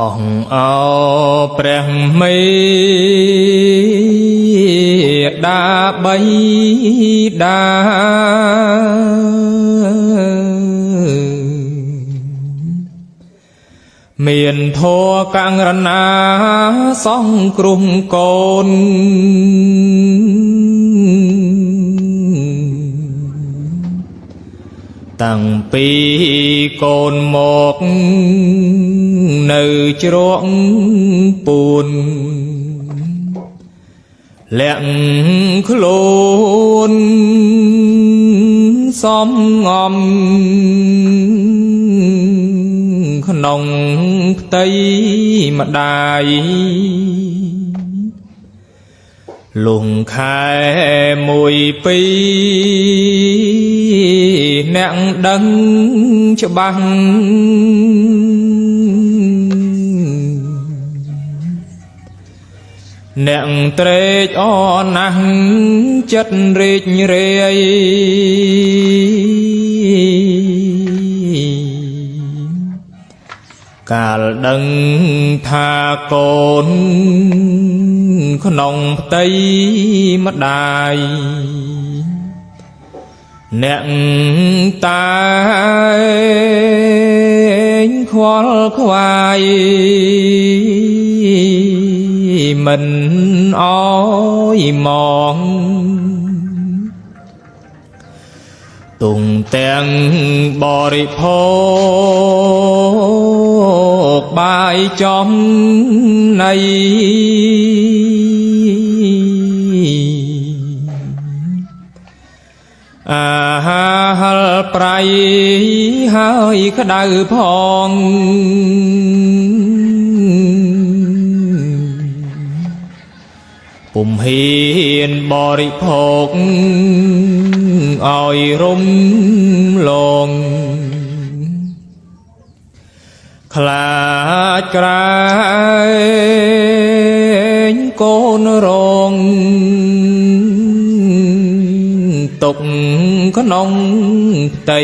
អង្គអោព្រះមេដាបៃតាមានធัวកង្រណាសង្គ្រោះកូនតាំងពីកូនមកនៅជ្រកពួនលាក់ខ្លួនសំងំក្នុងផ្ទៃម្ដាយលងខែមួយពីរអ្នកដឹងច្បាស់អ្នកត្រេកអរណាស់ចិត្តរីករាយកាលដឹងថាកូនក្នុងផ្ទៃម្ដាយអ្នកតាខ្វល់ខ្វាយមិនអោយមកទុំទាំងបរិភោគបាយចំណៃអាហារប្រៃហើយក្តៅផងពុំហ៊ានបរិភោគឲ្យរំលងខ្លាចក្រែងកូនរងទុកក្នុងផ្ទៃ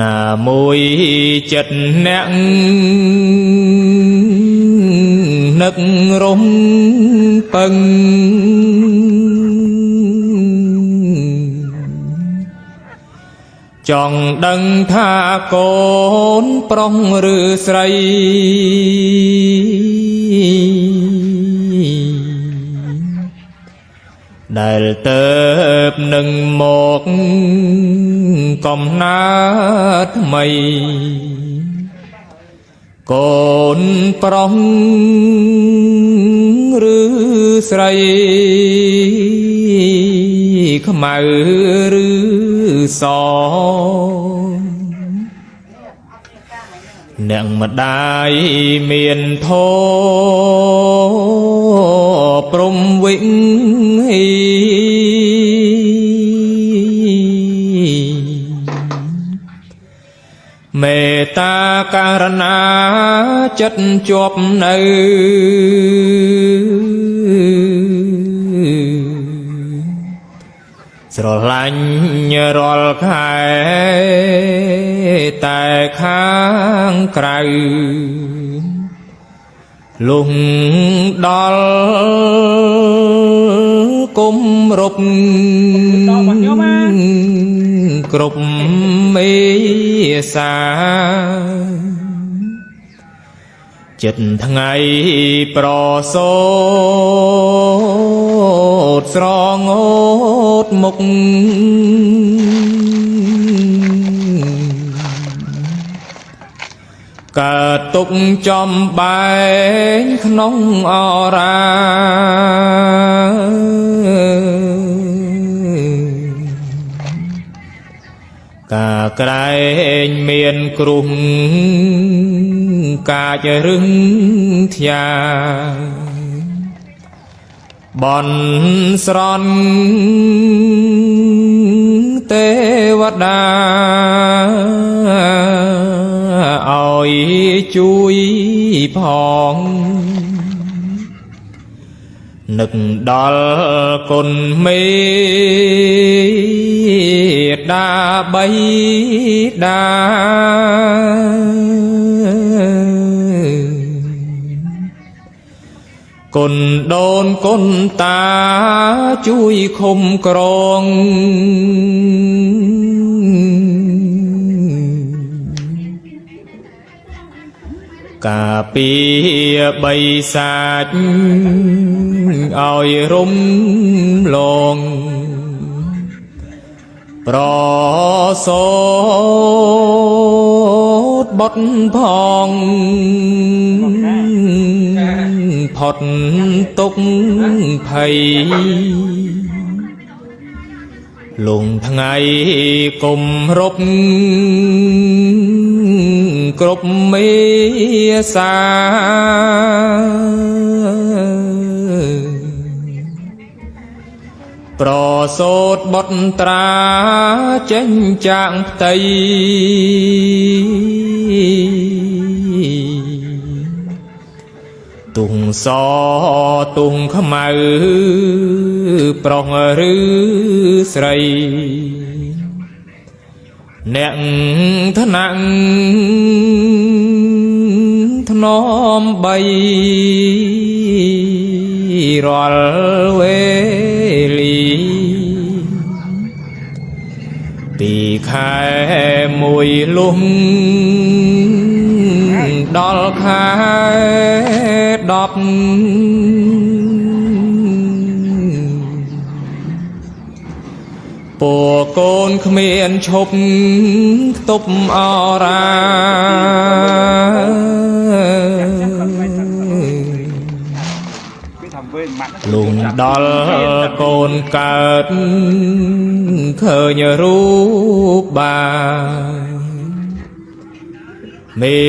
ណាមួយចិត្តអ្នកនឹករំពឹងចង់ដឹងថាកូនប្រុសឬស្រីដែលទៅនឹងមកកំណើតថ្មីកូនប្រុសឬស្រីខ្មៅឬសអ្នកម្ដាយមានធម៌ព្រំវិងហីមេត្តាករណាចិត្តជាប់នៅស្រឡាញ់រាល់ខែតែខាងក្រៅលុះដល់គុំរប់គ្រប់មេសាចិត្តថ្ងៃប្រសូតស្រងអូតមុខកើតទុកចំបែងក្នុងអរាកាក្រែងមានគ្រោះកាចរឹងធ្យាបនស្រន់ទេវតាឲ្យជួយផង นึกดอลคนเมตดาใบดาคนโดนคนตาช่วยคมกรองกาเปียใบสาดเอาร่มลงปรโสดบดพองพอดตกภัยลงทั้งไงกลมรบกรบเมียสาปรโสดบดตราเจนจางไตตุงซอตุงขมาปรองรือใสเน่งทนังถนอมใบรอลเวลีปีขายมวยลุงดอลขายดอกปัวโกนเขมียนชบตุบอราลุงดอลโกนเกิดเคยรูปบามี